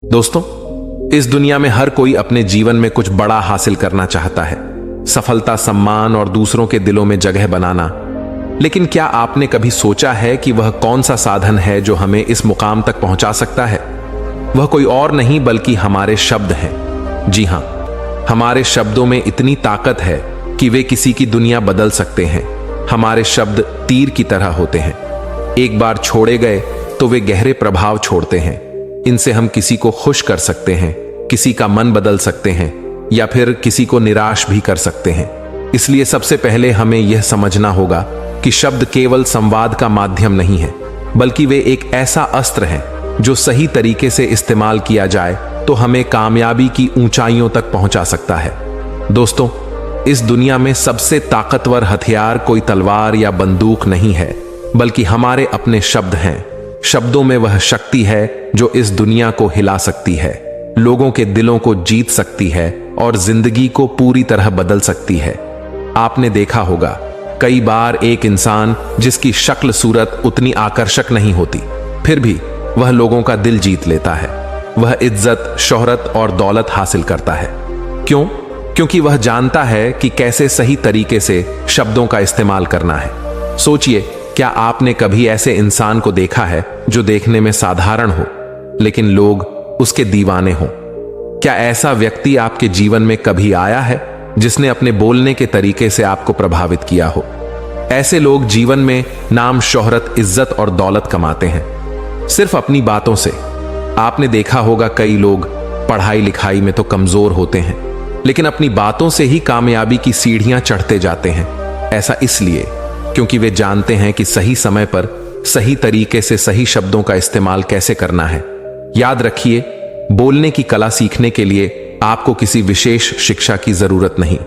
दोस्तों, इस दुनिया में हर कोई अपने जीवन में कुछ बड़ा हासिल करना चाहता है। सफलता, सम्मान और दूसरों के दिलों में जगह बनाना। लेकिन क्या आपने कभी सोचा है कि वह कौन सा साधन है जो हमें इस मुकाम तक पहुंचा सकता है? वह कोई और नहीं बल्कि हमारे शब्द हैं। जी हां, हमारे शब्दों में इतनी ताकत है कि वे किसी की दुनिया बदल सकते हैं। हमारे शब्द तीर की तरह होते हैं। एक बार छोड़े गए तो वे गहरे प्रभाव छोड़ते हैं। इनसे हम किसी को खुश कर सकते हैं, किसी का मन बदल सकते हैं या फिर किसी को निराश भी कर सकते हैं। इसलिए सबसे पहले हमें यह समझना होगा कि शब्द केवल संवाद का माध्यम नहीं है, बल्कि वे एक ऐसा अस्त्र है जो सही तरीके से इस्तेमाल किया जाए तो हमें कामयाबी की ऊंचाइयों तक पहुंचा सकता है। दोस्तों, इस दुनिया में सबसे ताकतवर हथियार कोई तलवार या बंदूक नहीं है, बल्कि हमारे अपने शब्द हैं। शब्दों में वह शक्ति है जो इस दुनिया को हिला सकती है, लोगों के दिलों को जीत सकती है और जिंदगी को पूरी तरह बदल सकती है। आपने देखा होगा, कई बार एक इंसान जिसकी शक्ल सूरत उतनी आकर्षक नहीं होती, फिर भी वह लोगों का दिल जीत लेता है। वह इज्जत, शोहरत और दौलत हासिल करता है। क्यों? क्योंकि वह जानता है कि कैसे सही तरीके से शब्दों का इस्तेमाल करना है। सोचिए, क्या आपने कभी ऐसे इंसान को देखा है जो देखने में साधारण हो लेकिन लोग उसके दीवाने हों? क्या ऐसा व्यक्ति आपके जीवन में कभी आया है जिसने अपने बोलने के तरीके से आपको प्रभावित किया हो? ऐसे लोग जीवन में नाम, शोहरत, इज्जत और दौलत कमाते हैं सिर्फ अपनी बातों से। आपने देखा होगा, कई लोग पढ़ाई लिखाई में तो कमजोर होते हैं लेकिन अपनी बातों से ही कामयाबी की सीढ़ियां चढ़ते जाते हैं। ऐसा इसलिए क्योंकि वे जानते हैं कि सही समय पर सही तरीके से सही शब्दों का इस्तेमाल कैसे करना है। याद रखिए, बोलने की कला सीखने के लिए आपको किसी विशेष शिक्षा की जरूरत नहीं,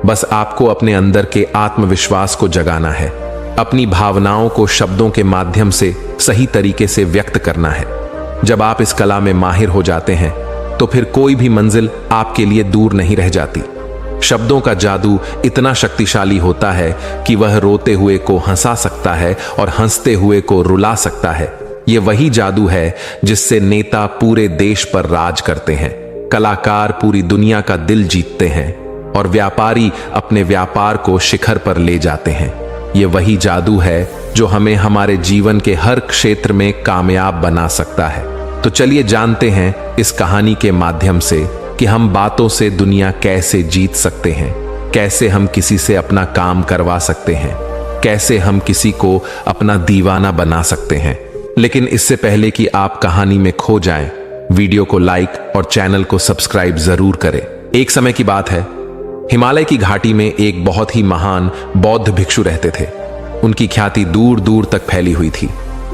बस आपको अपने अंदर के आत्मविश्वास को जगाना है। अपनी भावनाओं को शब्दों के माध्यम से सही तरीके से व्यक्त करना है। जब आप इस कला में माहिर हो जाते हैं तो फिर कोई भी मंजिल आपके लिए दूर नहीं रह जाती। शब्दों का जादू इतना शक्तिशाली होता है कि वह रोते हुए को हंसा सकता है और हंसते हुए को रुला सकता है। यह वही जादू है जिससे नेता पूरे देश पर राज करते हैं, कलाकार पूरी दुनिया का दिल जीतते हैं और व्यापारी अपने व्यापार को शिखर पर ले जाते हैं। यह वही जादू है जो हमें हमारे जीवन के हर क्षेत्र में कामयाब बना सकता है। तो चलिए जानते हैं इस कहानी के माध्यम से कि हम बातों से दुनिया कैसे जीत सकते हैं, कैसे हम किसी से अपना काम करवा सकते हैं, कैसे हम किसी को अपना दीवाना बना सकते हैं। लेकिन इससे पहले कि आप कहानी में खो जाएं, वीडियो को लाइक और चैनल को सब्सक्राइब जरूर करें। एक समय की बात है, हिमालय की घाटी में एक बहुत ही महान बौद्ध भिक्षु रहते थे। उनकी ख्याति दूर दूर तक फैली हुई थी।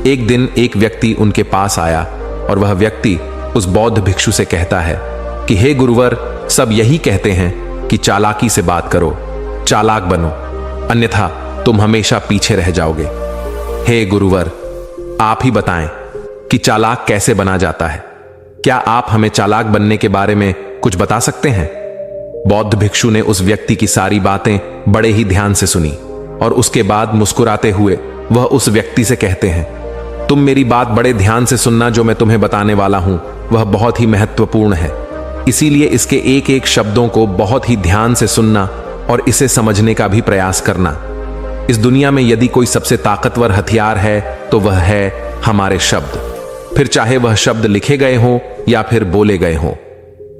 एक दिन एक व्यक्ति उनके पास आया और वह व्यक्ति उस बौद्ध भिक्षु से कहता है कि हे गुरुवर, सब यही कहते हैं कि चालाकी से बात करो, चालाक बनो, अन्यथा तुम हमेशा पीछे रह जाओगे। हे गुरुवर, आप ही बताएं कि चालाक कैसे बना जाता है। क्या आप हमें चालाक बनने के बारे में कुछ बता सकते हैं? बौद्ध भिक्षु ने उस व्यक्ति की सारी बातें बड़े ही ध्यान से सुनी और उसके बाद मुस्कुराते हुए वह उस व्यक्ति से कहते हैं, तुम मेरी बात बड़े ध्यान से सुनना। जो मैं तुम्हें बताने वाला हूं वह बहुत ही महत्वपूर्ण है, इसीलिए इसके एक एक शब्दों को बहुत ही ध्यान से सुनना और इसे समझने का भी प्रयास करना। इस दुनिया में यदि कोई सबसे ताकतवर हथियार है तो वह है हमारे शब्द। फिर चाहे वह शब्द लिखे गए हों या फिर बोले गए हों,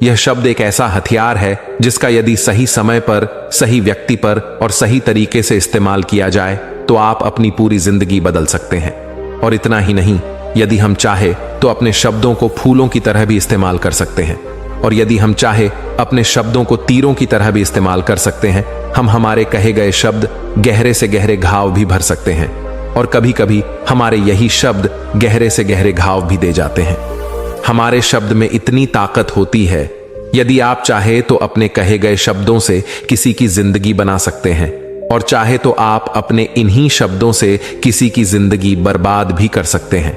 यह शब्द एक ऐसा हथियार है जिसका यदि सही समय पर, सही व्यक्ति पर और सही तरीके से इस्तेमाल किया जाए तो आप अपनी पूरी जिंदगी बदल सकते हैं। और इतना ही नहीं, यदि हम चाहे तो अपने शब्दों को फूलों की तरह भी इस्तेमाल कर सकते हैं और यदि हम चाहे अपने शब्दों को तीरों की तरह भी इस्तेमाल कर सकते हैं। हम हमारे कहे गए शब्द गहरे से गहरे घाव भी भर सकते हैं और कभी कभी हमारे यही शब्द गहरे से गहरे घाव भी दे जाते हैं। हमारे शब्द में इतनी ताकत होती है, यदि आप चाहे तो अपने कहे गए शब्दों से किसी की जिंदगी बना सकते हैं और चाहे तो आप अपने इन्हीं शब्दों से किसी की जिंदगी बर्बाद भी कर सकते हैं।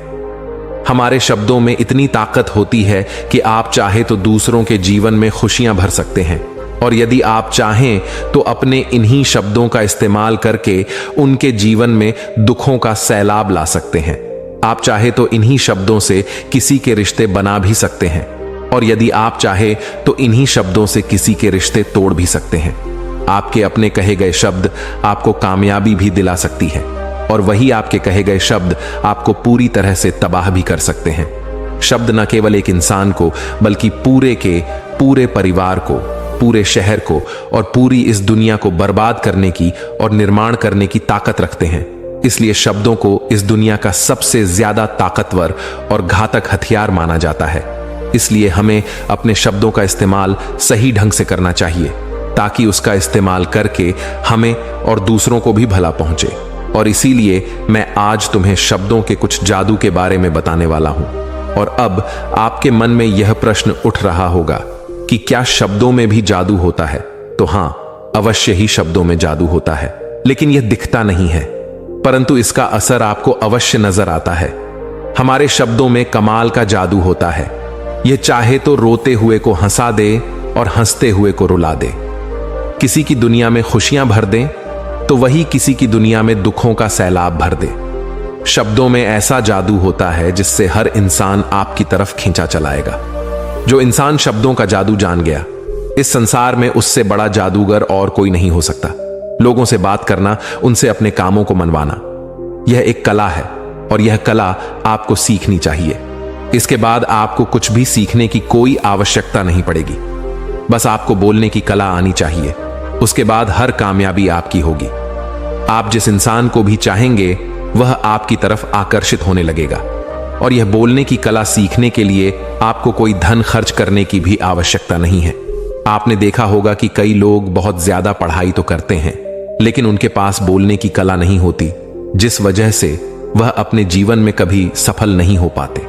हमारे शब्दों में इतनी ताकत होती है कि आप चाहे तो दूसरों के जीवन में खुशियां भर सकते हैं और यदि आप चाहें तो अपने इन्हीं शब्दों का इस्तेमाल करके उनके जीवन में दुखों का सैलाब ला सकते हैं। आप चाहे तो इन्हीं शब्दों से किसी के रिश्ते बना भी सकते हैं और यदि आप चाहे तो इन्हीं शब्दों से किसी के रिश्ते तोड़ भी सकते हैं। आपके अपने कहे गए शब्द आपको कामयाबी भी दिला सकती है और वही आपके कहे गए शब्द आपको पूरी तरह से तबाह भी कर सकते हैं। शब्द न केवल एक इंसान को बल्कि पूरे परिवार को, पूरे शहर को और पूरी इस दुनिया को बर्बाद करने की और निर्माण करने की ताकत रखते हैं। इसलिए शब्दों को इस दुनिया का सबसे ज्यादा ताकतवर और घातक हथियार माना जाता है। इसलिए हमें अपने शब्दों का इस्तेमाल सही ढंग से करना चाहिए ताकि उसका इस्तेमाल करके हमें और दूसरों को भी भला पहुंचे। और इसीलिए मैं आज तुम्हें शब्दों के कुछ जादू के बारे में बताने वाला हूं। और अब आपके मन में यह प्रश्न उठ रहा होगा कि क्या शब्दों में भी जादू होता है? तो हां, अवश्य ही शब्दों में जादू होता है, लेकिन यह दिखता नहीं है, परंतु इसका असर आपको अवश्य नजर आता है। हमारे शब्दों में कमाल का जादू होता है। यह चाहे तो रोते हुए को हंसा दे और हंसते हुए को रुला दे। किसी की दुनिया में खुशियां भर दे तो वही किसी की दुनिया में दुखों का सैलाब भर दे। शब्दों में ऐसा जादू होता है जिससे हर इंसान आपकी तरफ खींचा चलाएगा। जो इंसान शब्दों का जादू जान गया, इस संसार में उससे बड़ा जादूगर और कोई नहीं हो सकता। लोगों से बात करना, उनसे अपने कामों को मनवाना, यह एक कला है और यह कला आपको सीखनी चाहिए। इसके बाद आपको कुछ भी सीखने की कोई आवश्यकता नहीं पड़ेगी। बस आपको बोलने की कला आनी चाहिए। उसके बाद हर कामयाबी आपकी होगी। आप जिस इंसान को भी चाहेंगे वह आपकी तरफ आकर्षित होने लगेगा। और यह बोलने की कला सीखने के लिए आपको कोई धन खर्च करने की भी आवश्यकता नहीं है। आपने देखा होगा कि कई लोग बहुत ज्यादा पढ़ाई तो करते हैं, लेकिन उनके पास बोलने की कला नहीं होती, जिस वजह से वह अपने जीवन में कभी सफल नहीं हो पाते।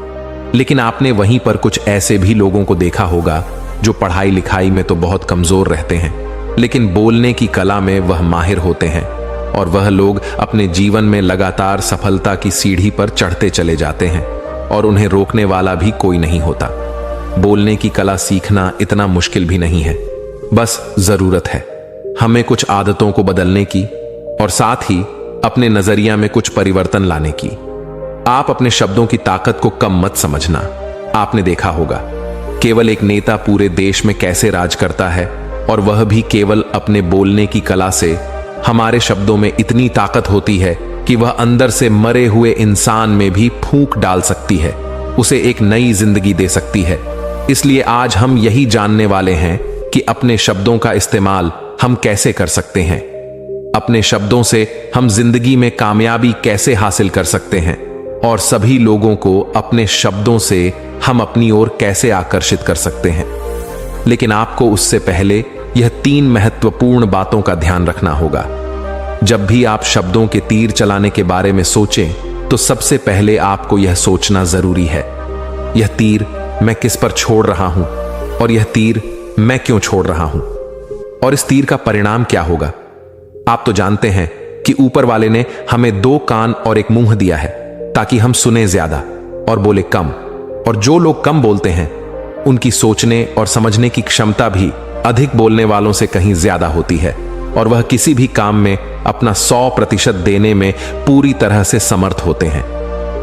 लेकिन आपने वहीं पर कुछ ऐसे भी लोगों को देखा होगा जो पढ़ाई लिखाई में तो बहुत कमजोर रहते हैं, लेकिन बोलने की कला में वह माहिर होते हैं और वह लोग अपने जीवन में लगातार सफलता की सीढ़ी पर चढ़ते चले जाते हैं और उन्हें रोकने वाला भी कोई नहीं होता। बोलने की कला सीखना इतना मुश्किल भी नहीं है, बस जरूरत है हमें कुछ आदतों को बदलने की और साथ ही अपने नजरिया में कुछ परिवर्तन लाने की। आप अपने शब्दों की ताकत को कम मत समझना। आपने देखा होगा केवल एक नेता पूरे देश में कैसे राज करता है, और वह भी केवल अपने बोलने की कला से। हमारे शब्दों में इतनी ताकत होती है कि वह अंदर से मरे हुए इंसान में भी फूंक डाल सकती है, उसे एक नई जिंदगी दे सकती है। इसलिए आज हम यही जानने वाले हैं कि अपने शब्दों का इस्तेमाल हम कैसे कर सकते हैं, अपने शब्दों से हम जिंदगी में कामयाबी कैसे हासिल कर सकते हैं, और सभी लोगों को अपने शब्दों से हम अपनी ओर कैसे आकर्षित कर सकते हैं। लेकिन आपको उससे पहले यह 3 महत्वपूर्ण बातों का ध्यान रखना होगा। जब भी आप शब्दों के तीर चलाने के बारे में सोचें तो सबसे पहले आपको यह सोचना जरूरी है, यह तीर मैं किस पर छोड़ रहा हूं और यह तीर मैं क्यों छोड़ रहा हूं, और इस तीर का परिणाम क्या होगा। आप तो जानते हैं कि ऊपर वाले ने हमें 2 कान और एक मुंह दिया है ताकि हम सुने ज्यादा और बोले कम। और जो लोग कम बोलते हैं उनकी सोचने और समझने की क्षमता भी अधिक बोलने वालों से कहीं ज्यादा होती है, और वह किसी भी काम में अपना 100% देने में पूरी तरह से समर्थ होते हैं।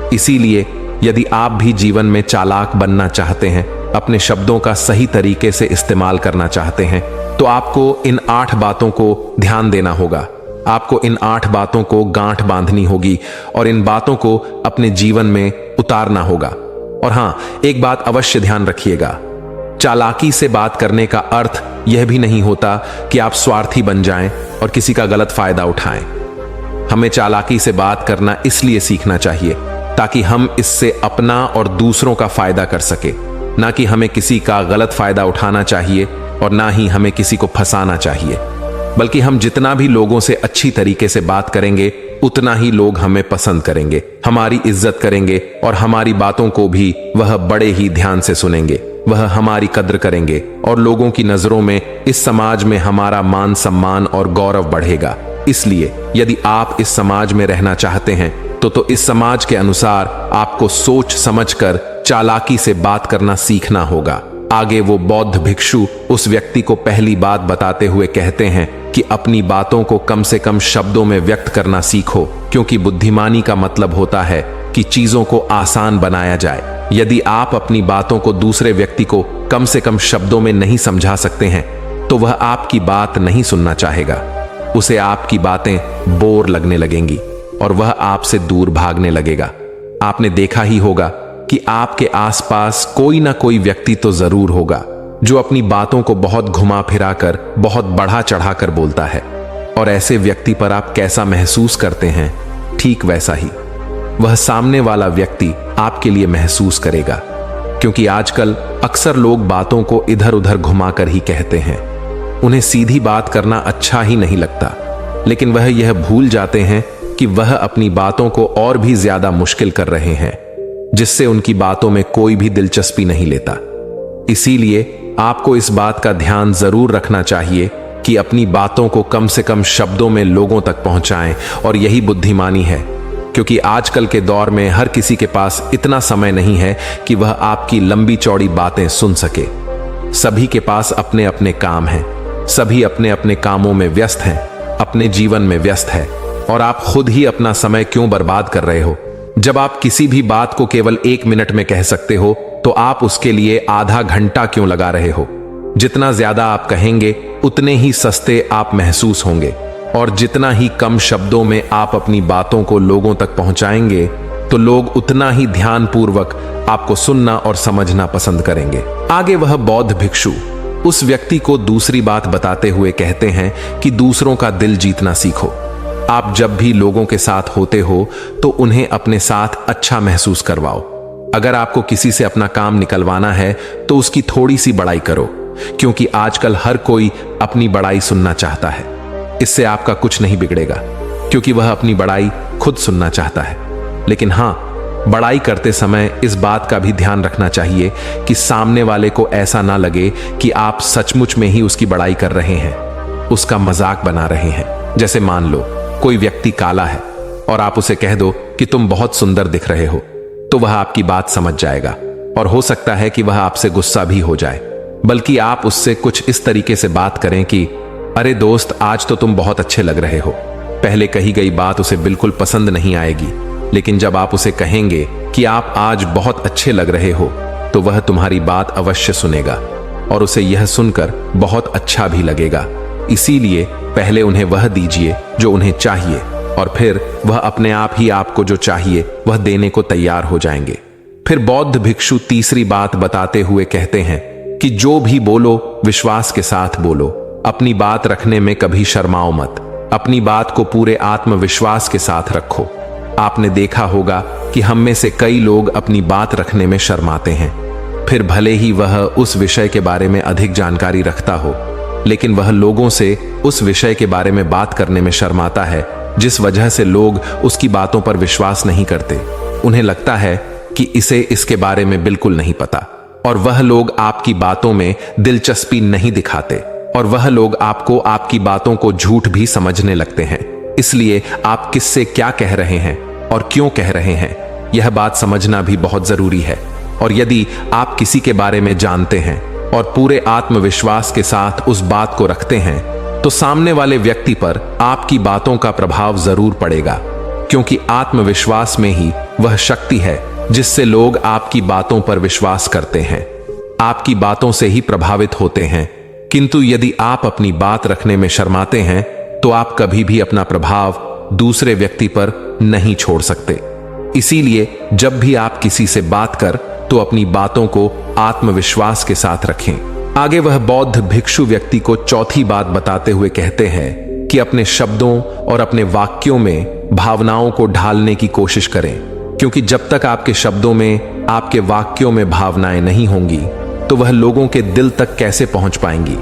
इसीलिए यदि आप भी जीवन में चालाक बनना चाहते हैं, अपने शब्दों का सही तरीके से इस्तेमाल करना चाहते हैं, तो आपको इन 8 बातों को ध्यान देना होगा। आपको इन 8 बातों को गांठ बांधनी होगी और इन बातों को अपने जीवन में उतारना होगा। और हां, एक बात अवश्य ध्यान रखिएगा, चालाकी से बात करने का अर्थ यह भी नहीं होता कि आप स्वार्थी बन जाएं और किसी का गलत फायदा उठाएं। हमें चालाकी से बात करना इसलिए सीखना चाहिए ताकि हम इससे अपना और दूसरों का फायदा कर सके, ना कि हमें किसी का गलत फायदा उठाना चाहिए और ना ही हमें किसी को फंसाना चाहिए। बल्कि हम जितना भी लोगों से अच्छी तरीके से बात करेंगे उतना ही लोग हमें पसंद करेंगे, हमारी इज्जत करेंगे और हमारी बातों को भी वह बड़े ही ध्यान से सुनेंगे। वह हमारी कद्र करेंगे और लोगों की नजरों में इस समाज में हमारा मान सम्मान और गौरव बढ़ेगा। इसलिए यदि आप इस समाज में रहना चाहते हैं तो इस समाज के अनुसार आपको सोच समझकर चालाकी से बात करना सीखना होगा। आगे वो बौद्ध भिक्षु उस व्यक्ति को पहली बात बताते हुए कहते हैं कि अपनी बातों को कम से कम शब्दों में व्यक्त करना सीखो, क्योंकि बुद्धिमानी का मतलब होता है कि चीजों को आसान बनाया जाए। यदि आप अपनी बातों को दूसरे व्यक्ति को कम से कम शब्दों में नहीं समझा सकते हैं तो वह आपकी बात नहीं सुनना चाहेगा। उसे आपकी बातें बोर लगने लगेंगी और वह आपसे दूर भागने लगेगा। आपने देखा ही होगा कि आपके आसपास कोई ना कोई व्यक्ति तो जरूर होगा जो अपनी बातों को बहुत घुमा फिरा कर, बहुत बढ़ा चढ़ा कर बोलता है, और ऐसे व्यक्ति पर आप कैसा महसूस करते हैं, ठीक वैसा ही वह सामने वाला व्यक्ति आपके लिए महसूस करेगा। क्योंकि आजकल अक्सर लोग बातों को इधर उधर घुमाकर ही कहते हैं। उन्हें सीधी बात करना अच्छा ही नहीं लगता, लेकिन वह यह भूल जाते हैं कि वह अपनी बातों को और भी ज्यादा मुश्किल कर रहे हैं, जिससे उनकी बातों में कोई भी दिलचस्पी नहीं लेता। इसीलिए आपको इस बात का ध्यान जरूर रखना चाहिए कि अपनी बातों को कम से कम शब्दों में लोगों तक पहुंचाएं, और यही बुद्धिमानी है। क्योंकि आजकल के दौर में हर किसी के पास इतना समय नहीं है कि वह आपकी लंबी चौड़ी बातें सुन सके। सभी के पास अपने अपने काम हैं, सभी अपने अपने कामों में व्यस्त हैं, अपने जीवन में व्यस्त है, और आप खुद ही अपना समय क्यों बर्बाद कर रहे हो? जब आप किसी भी बात को केवल 1 मिनट में कह सकते हो तो आप उसके लिए आधा घंटा क्यों लगा रहे हो? जितना ज्यादा आप कहेंगे उतने ही सस्ते आप महसूस होंगे, और जितना ही कम शब्दों में आप अपनी बातों को लोगों तक पहुंचाएंगे तो लोग उतना ही ध्यानपूर्वक आपको सुनना और समझना पसंद करेंगे। आगे वह बौद्ध भिक्षु उस व्यक्ति को दूसरी बात बताते हुए कहते हैं कि दूसरों का दिल जीतना सीखो। आप जब भी लोगों के साथ होते हो तो उन्हें अपने साथ अच्छा महसूस करवाओ। अगर आपको किसी से अपना काम निकलवाना है तो उसकी थोड़ी सी बड़ाई करो, क्योंकि आजकल हर कोई अपनी बड़ाई सुनना चाहता है। इससे आपका कुछ नहीं बिगड़ेगा, क्योंकि वह अपनी बड़ाई खुद सुनना चाहता है। लेकिन हां, बड़ाई करते समय इस बात का भी ध्यान रखना चाहिए कि सामने वाले को ऐसा ना लगे कि आप सचमुच में ही उसकी बड़ाई कर रहे हैं, उसका मजाक बना रहे हैं। जैसे मान लो कोई व्यक्ति काला है और आप उसे कह दो कि तुम बहुत सुंदर दिख रहे हो, तो वह आपकी बात समझ जाएगा, और हो सकता है कि वह आपसे गुस्सा भी हो जाए। बल्कि आप उससे कुछ इस तरीके से बात करें कि अरे दोस्त, आज तो तुम बहुत अच्छे लग रहे हो। पहले कही गई बात उसे बिल्कुल पसंद नहीं आएगी, लेकिन जब आप उसे कहेंगे कि आप आज बहुत अच्छे लग रहे हो तो वह तुम्हारी बात अवश्य सुनेगा, और उसे यह सुनकर बहुत अच्छा भी लगेगा। इसीलिए पहले उन्हें वह दीजिए जो उन्हें चाहिए, और फिर वह अपने आप ही आपको जो चाहिए वह देने को तैयार हो जाएंगे। फिर बौद्ध भिक्षु तीसरी बात बताते हुए कहते हैं कि जो भी बोलो विश्वास के साथ बोलो। अपनी बात रखने में कभी शर्माओ मत। अपनी बात को पूरे आत्मविश्वास के साथ रखो। आपने देखा होगा कि हम में से कई लोग अपनी बात रखने में शर्माते हैं, फिर भले ही वह उस विषय के बारे में अधिक जानकारी रखता हो, लेकिन वह लोगों से उस विषय के बारे में बात करने में शर्माता है, जिस वजह से लोग उसकी बातों पर विश्वास नहीं करते। उन्हें लगता है कि इसे इसके बारे में बिल्कुल नहीं पता, और वह लोग आपकी बातों में दिलचस्पी नहीं दिखाते, और वह लोग आपको आपकी बातों को झूठ भी समझने लगते हैं। इसलिए आप किससे क्या कह रहे हैं और क्यों कह रहे हैं, यह बात समझना भी बहुत जरूरी है। और यदि आप किसी के बारे में जानते हैं और पूरे आत्मविश्वास के साथ उस बात को रखते हैं, तो सामने वाले व्यक्ति पर आपकी बातों का प्रभाव जरूर पड़ेगा, क्योंकि आत्मविश्वास में ही वह शक्ति है जिससे लोग आपकी बातों पर विश्वास करते हैं, आपकी बातों से ही प्रभावित होते हैं। किंतु यदि आप अपनी बात रखने में शर्माते हैं तो आप कभी भी अपना प्रभाव दूसरे व्यक्ति पर नहीं छोड़ सकते। इसीलिए जब भी आप किसी से बात कर तो अपनी बातों को आत्मविश्वास के साथ रखें। आगे वह बौद्ध भिक्षु व्यक्ति को चौथी बात बताते हुए कहते हैं कि अपने शब्दों और अपने वाक्यों में भावनाओं को ढालने की कोशिश करें, क्योंकि जब तक आपके शब्दों में, आपके वाक्यों में भावनाएं नहीं होंगी तो वह लोगों के दिल तक कैसे पहुंच पाएंगी।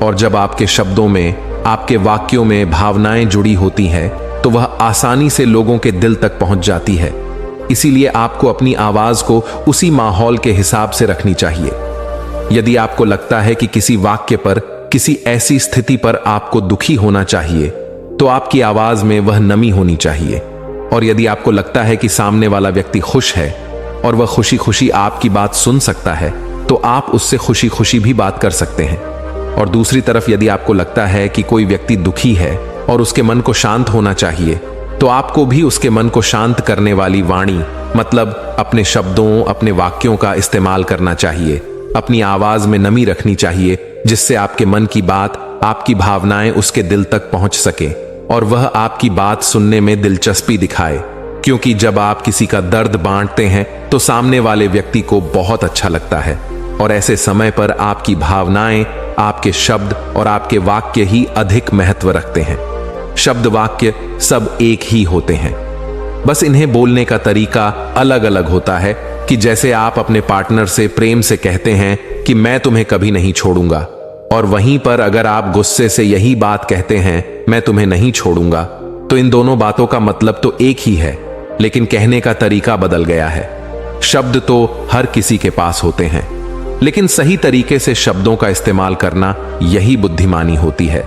और जब आपके शब्दों में, आपके वाक्यों में भावनाएं जुड़ी होती हैं तो वह आसानी से लोगों के दिल तक पहुंच जाती है। इसीलिए आपको अपनी आवाज को उसी माहौल के हिसाब से रखनी चाहिए। यदि आपको लगता है कि किसी वाक्य पर, किसी ऐसी स्थिति पर आपको दुखी होना चाहिए, तो आपकी आवाज में वह नमी होनी चाहिए। और यदि आपको लगता है कि सामने वाला व्यक्ति खुश है और वह खुशी खुशी आपकी बात सुन सकता है, तो आप उससे खुशी खुशी भी बात कर सकते हैं। और दूसरी तरफ यदि आपको लगता है कि कोई व्यक्ति दुखी है और उसके मन को शांत होना चाहिए, तो आपको भी उसके मन को शांत करने वाली वाणी मतलब अपने शब्दों, अपने वाक्यों का इस्तेमाल करना चाहिए। अपनी आवाज में नमी रखनी चाहिए, जिससे आपके मन की बात, आपकी भावनाएं उसके दिल तक पहुंच सके और वह आपकी बात सुनने में दिलचस्पी दिखाए। क्योंकि जब आप किसी का दर्द बांटते हैं तो सामने वाले व्यक्ति को बहुत अच्छा लगता है और ऐसे समय पर आपकी भावनाएं, आपके शब्द और आपके वाक्य ही अधिक महत्व रखते हैं। शब्द वाक्य सब एक ही होते हैं, बस इन्हें बोलने का तरीका अलग अलग होता है। कि जैसे आप अपने पार्टनर से प्रेम से कहते हैं कि मैं तुम्हें कभी नहीं छोड़ूंगा, और वहीं पर अगर आप गुस्से से यही बात कहते हैं मैं तुम्हें नहीं छोड़ूंगा, तो इन दोनों बातों का मतलब तो एक ही है, लेकिन कहने का तरीका बदल गया है। शब्द तो हर किसी के पास होते हैं, लेकिन सही तरीके से शब्दों का इस्तेमाल करना यही बुद्धिमानी होती है।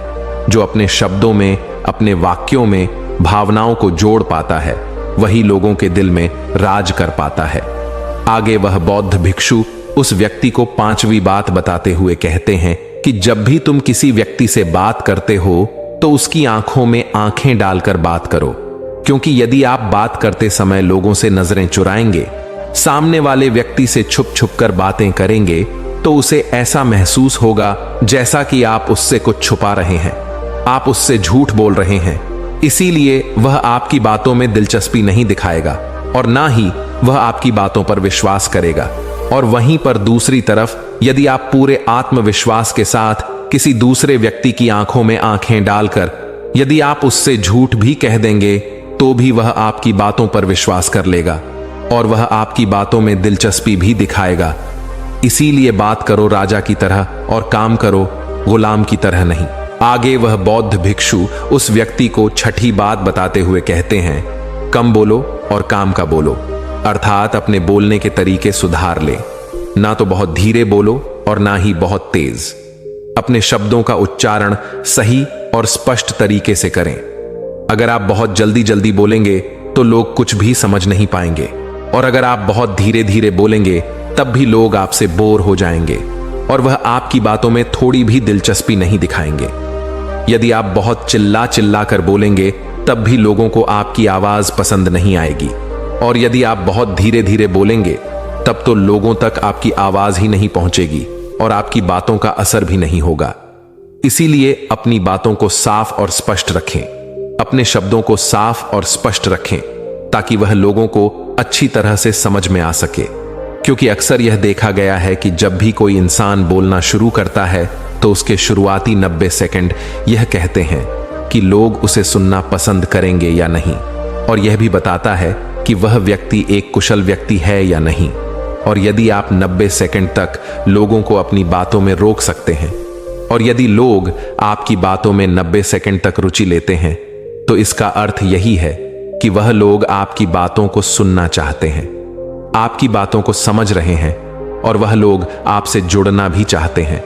जो अपने शब्दों में, अपने वाक्यों में भावनाओं को जोड़ पाता है, वही लोगों के दिल में राज कर पाता है। आगे वह बौद्ध भिक्षु उस व्यक्ति को 5वीं बात बताते हुए कहते हैं कि जब भी तुम किसी व्यक्ति से बात करते हो तो उसकी आंखों में आंखें डालकर बात करो, क्योंकि यदि आप बात करते समय लोगों से नजरें चुराएंगे, सामने वाले व्यक्ति से छुप छुप कर बातें करेंगे, तो उसे ऐसा महसूस होगा जैसा कि आप उससे कुछ छुपा रहे हैं, आप उससे झूठ बोल रहे हैं। इसीलिए वह आपकी बातों में दिलचस्पी नहीं दिखाएगा और ना ही वह आपकी बातों पर विश्वास करेगा। और वहीं पर दूसरी तरफ यदि आप पूरे आत्मविश्वास के साथ किसी दूसरे व्यक्ति की आंखों में आंखें डालकर यदि आप उससे झूठ भी कह देंगे, तो भी वह आपकी बातों पर विश्वास कर लेगा और वह आपकी बातों में दिलचस्पी भी दिखाएगा। इसीलिए बात करो राजा की तरह और काम करो गुलाम की तरह नहीं। आगे वह बौद्ध भिक्षु उस व्यक्ति को 6ठी बात बताते हुए कहते हैं, कम बोलो और काम का बोलो, अर्थात अपने बोलने के तरीके सुधार ले। ना तो बहुत धीरे बोलो और ना ही बहुत तेज। अपने शब्दों का उच्चारण सही और स्पष्ट तरीके से करें। अगर आप बहुत जल्दी जल्दी बोलेंगे तो लोग कुछ भी समझ नहीं पाएंगे, और अगर आप बहुत धीरे धीरे बोलेंगे तब भी लोग आपसे बोर हो जाएंगे और वह आपकी बातों में थोड़ी भी दिलचस्पी नहीं दिखाएंगे। यदि आप बहुत चिल्ला चिल्ला कर बोलेंगे तब भी लोगों को आपकी आवाज पसंद नहीं आएगी, और यदि आप बहुत धीरे धीरे बोलेंगे तब तो लोगों तक आपकी आवाज ही नहीं पहुंचेगी और आपकी बातों का असर भी नहीं होगा। इसीलिए अपनी बातों को साफ और स्पष्ट रखें, अपने शब्दों को साफ और स्पष्ट रखें, ताकि वह लोगों को अच्छी तरह से समझ में आ सके। क्योंकि अक्सर यह देखा गया है कि जब भी कोई इंसान बोलना शुरू करता है तो उसके शुरुआती 90 सेकंड यह कहते हैं कि लोग उसे सुनना पसंद करेंगे या नहीं, और यह भी बताता है कि वह व्यक्ति एक कुशल व्यक्ति है या नहीं। और यदि आप 90 सेकंड तक लोगों को अपनी बातों में रोक सकते हैं, और यदि लोग आपकी बातों में 90 सेकंड तक रुचि लेते हैं, तो इसका अर्थ यही है कि वह लोग आपकी बातों को सुनना चाहते हैं, आपकी बातों को समझ रहे हैं, और वह लोग आपसे जुड़ना भी चाहते हैं।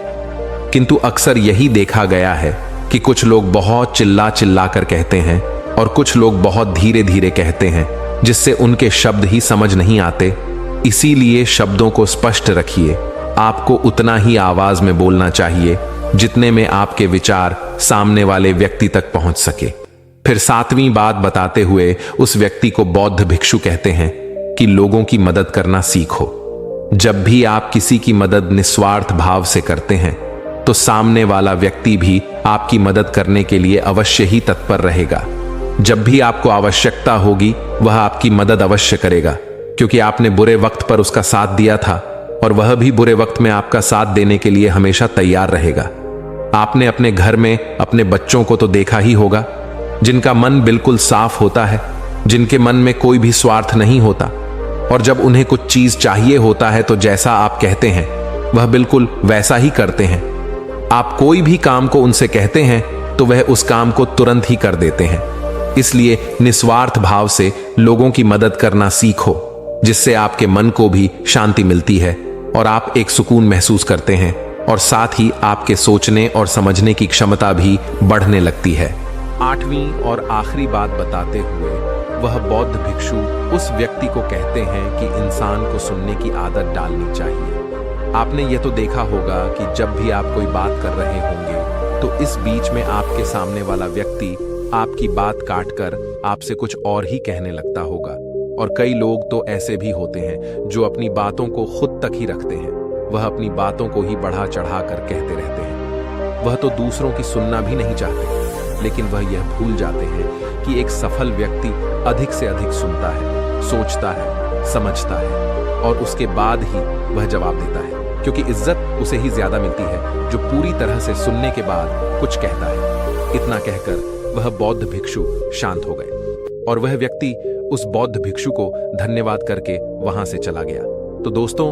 किंतु अक्सर यही देखा गया है कि कुछ लोग बहुत चिल्ला चिल्ला कर कहते हैं और कुछ लोग बहुत धीरे धीरे कहते हैं, जिससे उनके शब्द ही समझ नहीं आते। इसीलिए शब्दों को स्पष्ट रखिए। आपको उतना ही आवाज में बोलना चाहिए जितने में आपके विचार सामने वाले व्यक्ति तक पहुंच सके। फिर 7वीं बात बताते हुए उस व्यक्ति को बौद्ध भिक्षु कहते हैं कि लोगों की मदद करना सीखो। जब भी आप किसी की मदद निस्वार्थ भाव से करते हैं तो सामने वाला व्यक्ति भी आपकी मदद करने के लिए अवश्य ही तत्पर रहेगा। जब भी आपको आवश्यकता होगी वह आपकी मदद अवश्य करेगा, क्योंकि आपने बुरे वक्त पर उसका साथ दिया था और वह भी बुरे वक्त में आपका साथ देने के लिए हमेशा तैयार रहेगा। आपने अपने घर में अपने बच्चों को तो देखा ही होगा, जिनका मन बिल्कुल साफ होता है, जिनके मन में कोई भी स्वार्थ नहीं होता, और जब उन्हें कुछ चीज चाहिए होता है तो जैसा आप कहते हैं वह बिल्कुल वैसा ही करते हैं। आप कोई भी काम को उनसे कहते हैं तो वह उस काम को तुरंत ही कर देते हैं। इसलिए निस्वार्थ भाव से लोगों की मदद करना सीखो, जिससे आपके मन को भी शांति मिलती है और आप एक सुकून महसूस करते हैं, और साथ ही आपके सोचने और समझने की क्षमता भी बढ़ने लगती है। 8वीं और आखिरी बात बताते हुए वह बौद्ध भिक्षु उस व्यक्ति को कहते हैं कि इंसान को सुनने की आदत डालनी चाहिए। आपने ये तो देखा होगा कि जब भी आप कोई बात कर रहे होंगे तो इस बीच में आपके सामने वाला व्यक्ति आपकी बात काटकर आपसे कुछ और ही कहने लगता होगा। और कई लोग तो ऐसे भी होते हैं जो अपनी बातों को खुद तक ही रखते हैं। वह अपनी बातों को ही बढ़ा चढ़ा कर कहते रहते हैं। वह तो दूसरों की सुनना भी नहीं चाहते, लेकिन वह यह भूल जाते हैं कि एक सफल व्यक्ति अधिक से अधिक सुनता है, सोचता है, समझता है और उसके बाद ही वह जवाब देता है, क्योंकि इज्जत उसे ही ज्यादा मिलती है जो पूरी तरह से सुनने के बाद कुछ कहता है। इतना कहकर वह बौद्ध भिक्षु शांत हो गए और वह व्यक्ति उस बौद्ध भिक्षु को धन्यवाद करके वहां से चला गया। तो दोस्तों,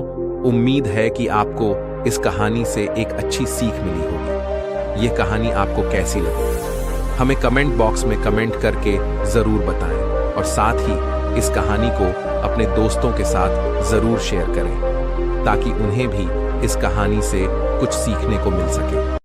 उम्मीद है कि आपको इस कहानी से एक अच्छी सीख मिली होगी। यह कहानी आपको कैसी लगी हमें कमेंट बॉक्स में कमेंट करके जरूर बताएं और साथ ही इस कहानी को अपने दोस्तों के साथ जरूर शेयर करें ताकि उन्हें भी इस कहानी से कुछ सीखने को मिल सके।